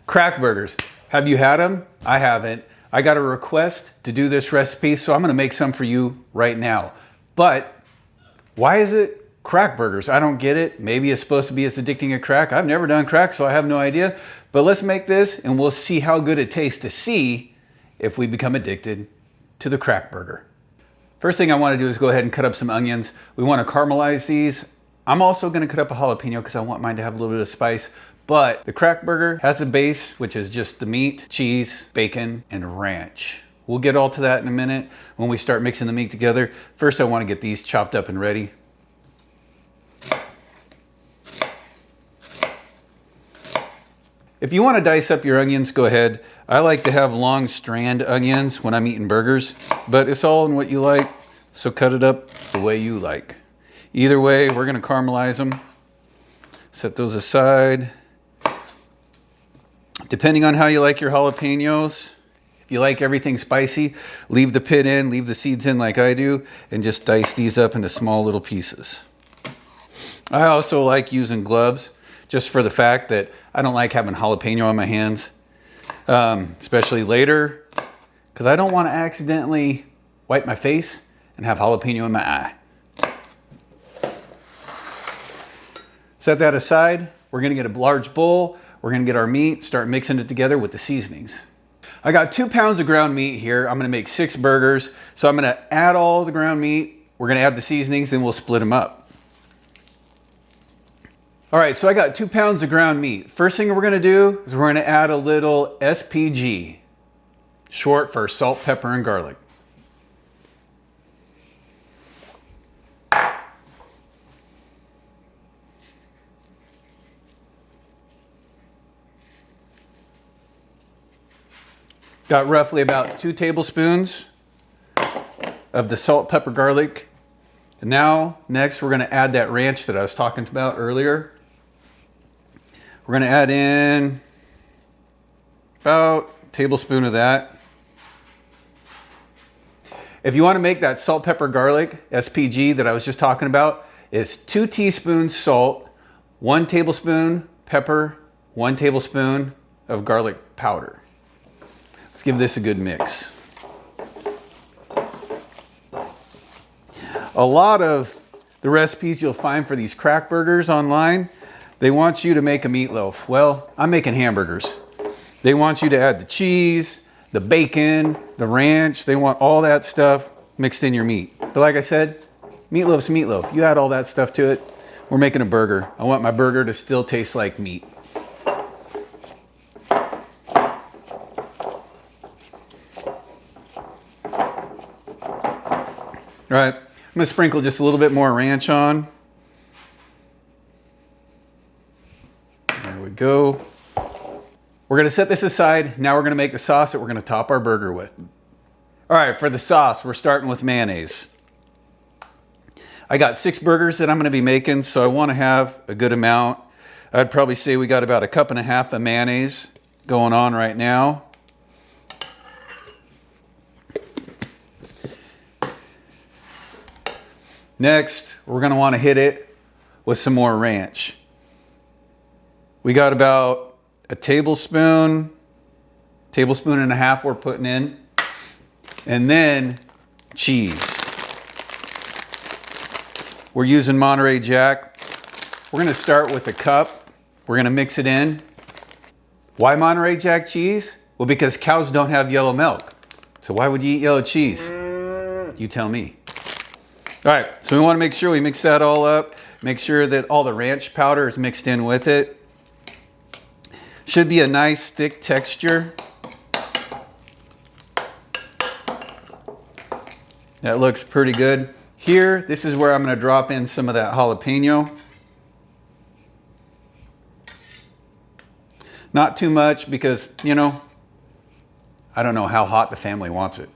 Crack burgers. Have you had them? I haven't. I got a request to do this recipe, so I'm gonna make some for you right now. But why is it crack burgers? I don't get it. Maybe it's supposed to be as addicting as crack. I've never done crack, so I have no idea. But let's make this and we'll see how good it tastes to see if we become addicted to the crack burger. First thing I wanna do is go ahead and cut up some onions. We wanna caramelize these. I'm also gonna cut up a jalapeno because I want mine to have a little bit of spice. But the crack burger has a base, which is just the meat, cheese, bacon, and ranch. We'll get all to that in a minute when we start mixing the meat together. First, I want to get these chopped up and ready. If you want to dice up your onions, go ahead. I like to have long strand onions when I'm eating burgers, but it's all in what you like, so cut it up the way you like. Either way, we're going to caramelize them. Set those aside. Depending on how you like your jalapenos, if you like everything spicy, leave the pit in, leave the seeds in like I do, and just dice these up into small little pieces. I also like using gloves, just for the fact that I don't like having jalapeno on my hands, especially later, because I don't want to accidentally wipe my face and have jalapeno in my eye. Set that aside. We're going to get a large bowl. We're gonna get our meat, start mixing it together with the seasonings. I got 2 pounds of ground meat here. I'm gonna make 6 burgers. So I'm gonna add all the ground meat. We're gonna add the seasonings and we'll split them up. All right, so I got 2 pounds of ground meat. First thing we're gonna do is we're gonna add a little SPG, short for salt, pepper, and garlic. Got roughly about 2 tablespoons of the salt, pepper, garlic. And now, next, we're gonna add that ranch that I was talking about earlier. We're gonna add in about a tablespoon of that. If you wanna make that salt, pepper, garlic, SPG that I was just talking about, it's 2 teaspoons salt, 1 tablespoon pepper, 1 tablespoon of garlic powder. Let's give this a good mix. A lot of the recipes you'll find for these crack burgers online, they want you to make a meatloaf. Well, I'm making hamburgers. They want you to add the cheese, the bacon, the ranch. They want all that stuff mixed in your meat. But like I said, meatloaf's meatloaf. You add all that stuff to it. We're making a burger. I want my burger to still taste like meat. All right, I'm gonna sprinkle just a little bit more ranch on. There we go. We're gonna set this aside. Now we're gonna make the sauce that we're gonna top our burger with. All right, for the sauce, we're starting with mayonnaise. I got 6 burgers that I'm gonna be making, so I wanna have a good amount. I'd probably say we got about 1.5 cups of mayonnaise going on right now. Next, we're gonna wanna hit it with some more ranch. We got about a tablespoon and a half we're putting in. And then cheese. We're using Monterey Jack. We're gonna start with a cup. We're gonna mix it in. Why Monterey Jack cheese? Well, because cows don't have yellow milk. So why would you eat yellow cheese? You tell me. All right, so we want to make sure we mix that all up. Make sure that all the ranch powder is mixed in with it. Should be a nice thick texture. That looks pretty good. Here, this is where I'm going to drop in some of that jalapeno. Not too much because, you know, I don't know how hot the family wants it.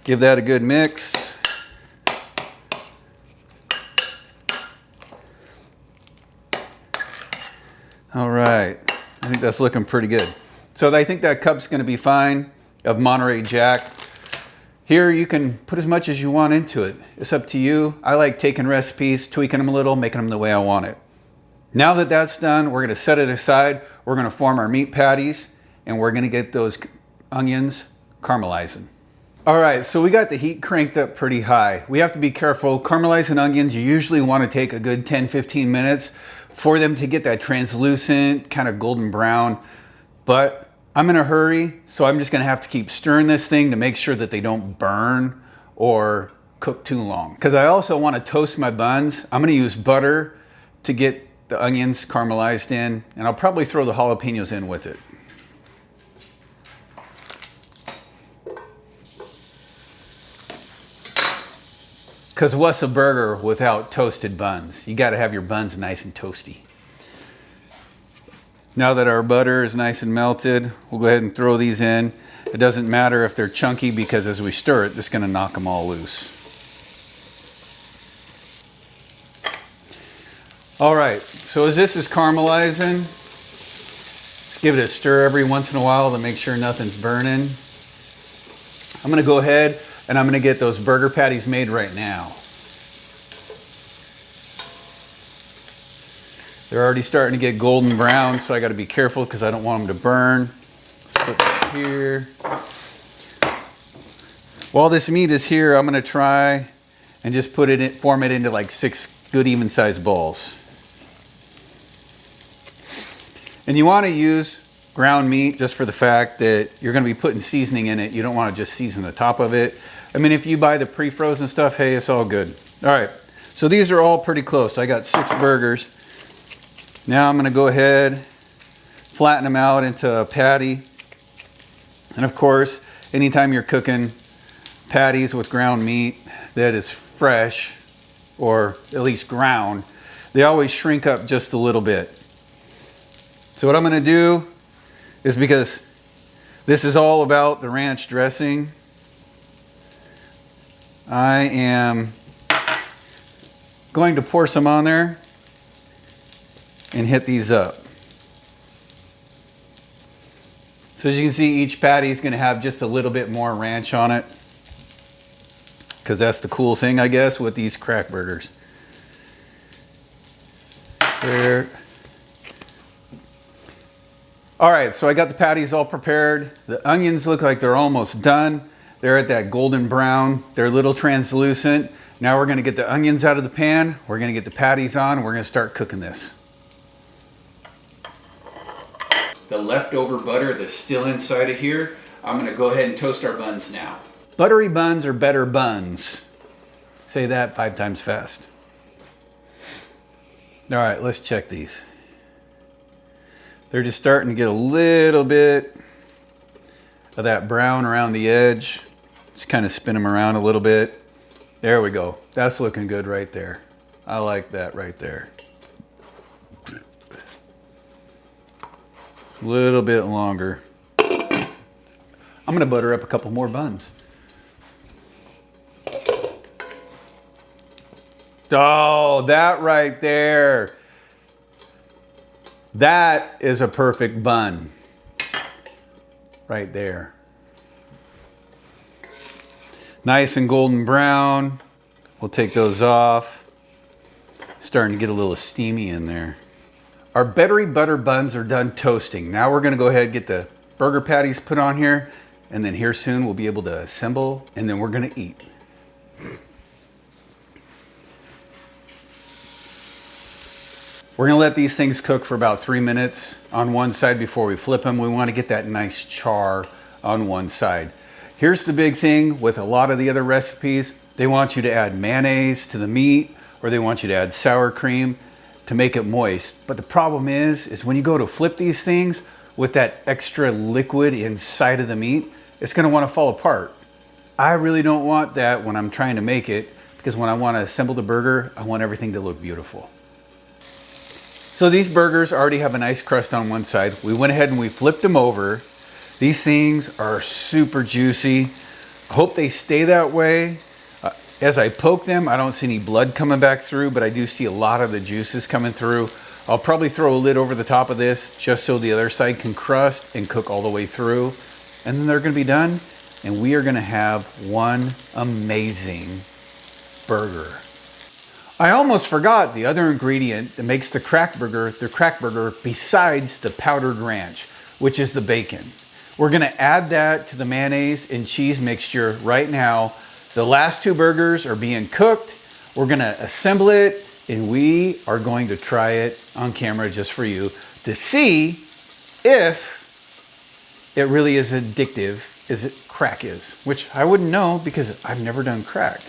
Give that a good mix. All right, I think that's looking pretty good. So I think that cup's gonna be fine of Monterey Jack. Here you can put as much as you want into it. It's up to you. I like taking recipes, tweaking them a little, making them the way I want it. Now that that's done, we're gonna set it aside. We're gonna form our meat patties and we're gonna get those onions caramelizing. All right, so we got the heat cranked up pretty high. We have to be careful. Caramelizing onions, you usually wanna take a good 10-15 minutes for them to get that translucent, kind of golden brown. But I'm in a hurry, so I'm just gonna have to keep stirring this thing to make sure that they don't burn or cook too long. Because I also wanna toast my buns. I'm gonna use butter to get the onions caramelized in, and I'll probably throw the jalapenos in with it. Because what's a burger without toasted buns? You gotta have your buns nice and toasty. Now that our butter is nice and melted, we'll go ahead and throw these in. It doesn't matter if they're chunky because as we stir it, it's gonna knock them all loose. All right, so as this is caramelizing, let's give it a stir every once in a while to make sure nothing's burning. I'm gonna go ahead and I'm gonna get those burger patties made right now. They're already starting to get golden brown, so I gotta be careful because I don't want them to burn. Let's put that here. While this meat is here, I'm gonna try and just put it in, form it into like 6 good even sized balls. And you want to use ground meat just for the fact that you're going to be putting seasoning in it. You don't want to just season the top of it. I mean, if you buy the pre-frozen stuff, hey, it's all good. All right, so these are all pretty close. I got 6 burgers. Now I'm going to go ahead, flatten them out into a patty. And of course, anytime you're cooking patties with ground meat that is fresh, or at least ground, they always shrink up just a little bit. So what I'm gonna do is, because this is all about the ranch dressing, I am going to pour some on there and hit these up. So as you can see, each patty is gonna have just a little bit more ranch on it, because that's the cool thing, I guess, with these crack burgers. There. All right, so I got the patties all prepared. The onions look like they're almost done. They're at that golden brown. They're a little translucent. Now we're gonna get the onions out of the pan. We're gonna get the patties on. We're gonna start cooking this. The leftover butter that's still inside of here, I'm gonna go ahead and toast our buns now. Buttery buns are better buns. Say that 5 times fast. All right, let's check these. They're just starting to get a little bit of that brown around the edge. Just kind of spin them around a little bit. There we go. That's looking good right there. I like that right there. It's a little bit longer. I'm gonna butter up a couple more buns. Oh, that right there. That is a perfect bun right there. Nice and golden brown. We'll take those off. Starting to get a little steamy in there. Our buttery butter buns are done toasting. Now we're gonna go ahead and get the burger patties put on here, and then here soon we'll be able to assemble, and then we're gonna eat. We're gonna let these things cook for about 3 minutes on one side before we flip them. We wanna get that nice char on one side. Here's the big thing with a lot of the other recipes. They want you to add mayonnaise to the meat, or they want you to add sour cream to make it moist. But the problem is when you go to flip these things with that extra liquid inside of the meat, it's gonna wanna fall apart. I really don't want that when I'm trying to make it, because when I wanna assemble the burger, I want everything to look beautiful. So these burgers already have a nice crust on one side. We went ahead and we flipped them over. These things are super juicy. I hope they stay that way. As I poke them, I don't see any blood coming back through, but I do see a lot of the juices coming through. I'll probably throw a lid over the top of this just so the other side can crust and cook all the way through. And then they're gonna be done, and we are gonna have one amazing burger. I almost forgot the other ingredient that makes the crack burger besides the powdered ranch, which is the bacon. We're gonna add that to the mayonnaise and cheese mixture right now. The last two burgers are being cooked. We're gonna assemble it and we are going to try it on camera just for you to see if it really is addictive as crack is, which I wouldn't know because I've never done crack.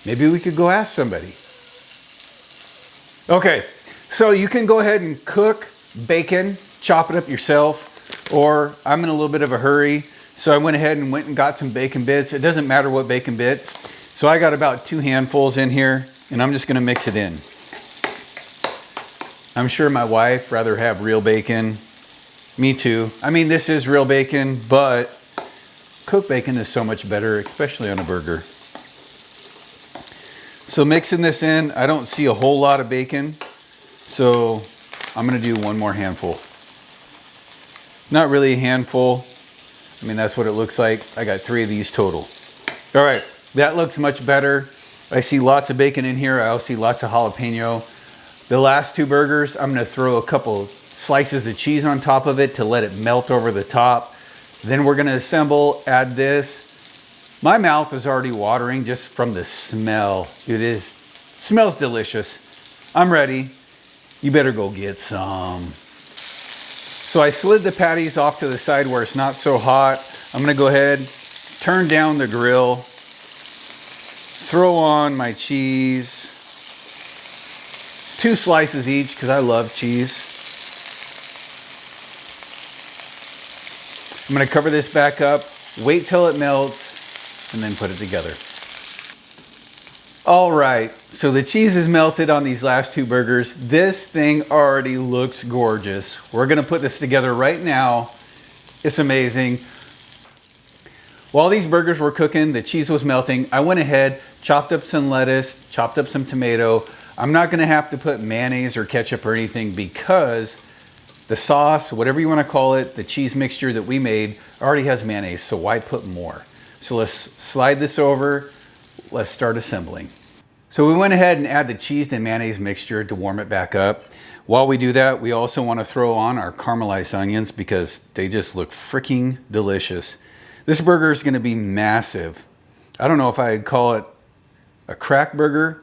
Maybe we could go ask somebody. Okay, so you can go ahead and cook bacon, chop it up yourself, or I'm in a little bit of a hurry, so I went ahead and got some bacon bits. It doesn't matter what bacon bits. So I got about 2 handfuls in here, and I'm just gonna mix it in. I'm sure my wife rather have real bacon. Me too. I mean, this is real bacon, but cooked bacon is so much better, especially on a burger. So mixing this in, I don't see a whole lot of bacon, so I'm gonna do 1 more handful. Not really a handful. I mean, that's what it looks like. I got 3 of these total. All right, that looks much better. I see lots of bacon in here. I also see lots of jalapeno. The last 2 burgers, I'm gonna throw a couple slices of cheese on top of it to let it melt over the top. Then we're gonna assemble, add this. My mouth is already watering just from the smell. Smells delicious. I'm ready. You better go get some. So I slid the patties off to the side where it's not so hot. I'm gonna go ahead, turn down the grill, throw on my cheese, 2 slices each because I love cheese. I'm gonna cover this back up, wait till it melts, and then put it together. All right, so the cheese is melted on these last 2 burgers. This thing already looks gorgeous. We're gonna put this together right now. It's amazing. While these burgers were cooking, the cheese was melting. I went ahead, chopped up some lettuce, chopped up some tomato. I'm not gonna have to put mayonnaise or ketchup or anything because the sauce, whatever you wanna call it, the cheese mixture that we made already has mayonnaise, so why put more? So let's slide this over. Let's start assembling. So we went ahead and add the cheese and mayonnaise mixture to warm it back up. While we do that, we also want to throw on our caramelized onions because they just look freaking delicious. This burger is going to be massive. I don't know if I'd call it a crack burger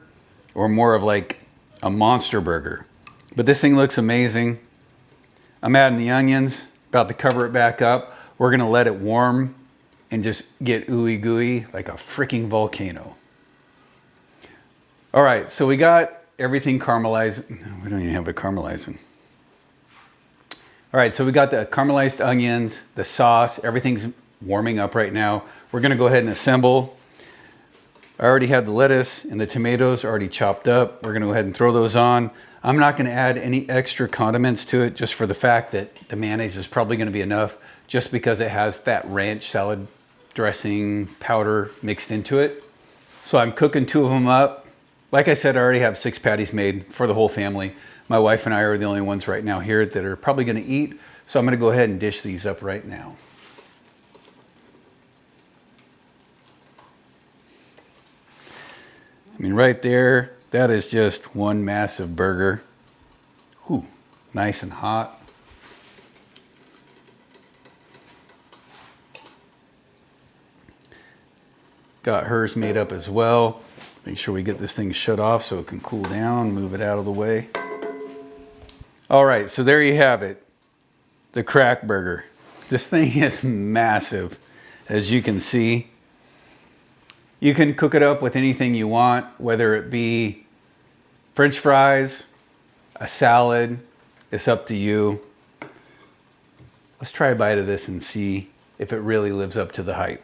or more of like a monster burger, but this thing looks amazing. I'm adding the onions, about to cover it back up. We're going to let it warm and just get ooey gooey like a freaking volcano. All right, so we got everything caramelized. No, we don't even have it caramelizing. All right, so we got the caramelized onions, the sauce, everything's warming up right now. We're gonna go ahead and assemble. I already have the lettuce and the tomatoes already chopped up. We're gonna go ahead and throw those on. I'm not gonna add any extra condiments to it just for the fact that the mayonnaise is probably gonna be enough just because it has that ranch salad dressing powder mixed into it. So I'm cooking 2 of them up. Like I said, I already have 6 patties made for the whole family. My wife and I are the only ones right now here that are probably gonna eat. So I'm gonna go ahead and dish these up right now. I mean, right there, that is just one massive burger. Ooh, nice and hot. Got hers made up as well. Make sure we get this thing shut off so it can cool down, move it out of the way. All right, so there you have it, the crack burger. This thing is massive, as you can see. You can cook it up with anything you want, whether it be French fries, a salad, it's up to you. Let's try a bite of this and see if it really lives up to the hype.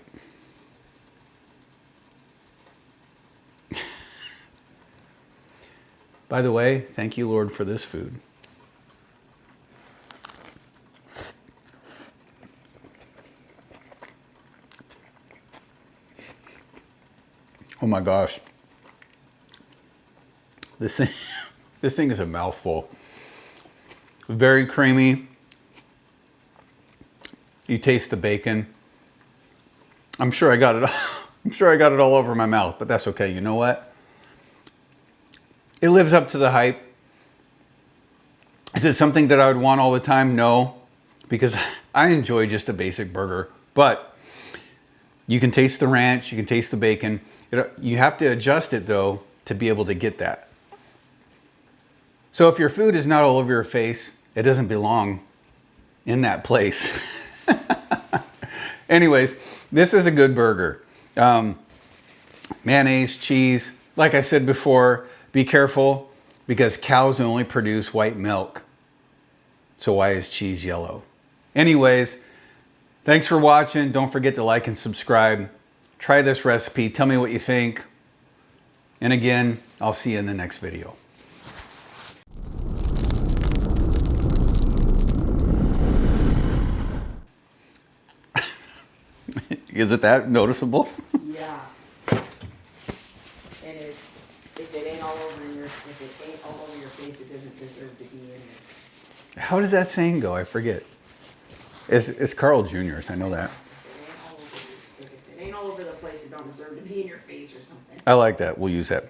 By the way, thank you, Lord, for this food. Oh my gosh. This thing is a mouthful. Very creamy. You taste the bacon. I'm sure I got it all over my mouth, but that's okay. You know what? It lives up to the hype. Is it something that I would want all the time? No, because I enjoy just a basic burger. But you can taste the ranch, you can taste the bacon. You have to adjust it though to be able to get that. So if your food is not all over your face, it doesn't belong in that place. Anyways, this is a good burger. Mayonnaise, cheese. Like I said before, be careful because cows only produce white milk. So why is cheese yellow? Anyways, thanks for watching. Don't forget to like and subscribe. Try this recipe. Tell me what you think. And again, I'll see you in the next video. Is it that noticeable? Yeah. And if it ain't all over your face, it doesn't deserve to be in it. How does that saying go? I forget. It's Carl Jr.'s. I know that. If it ain't all over the place, it don't deserve to be in your face or something. I like that. We'll use that.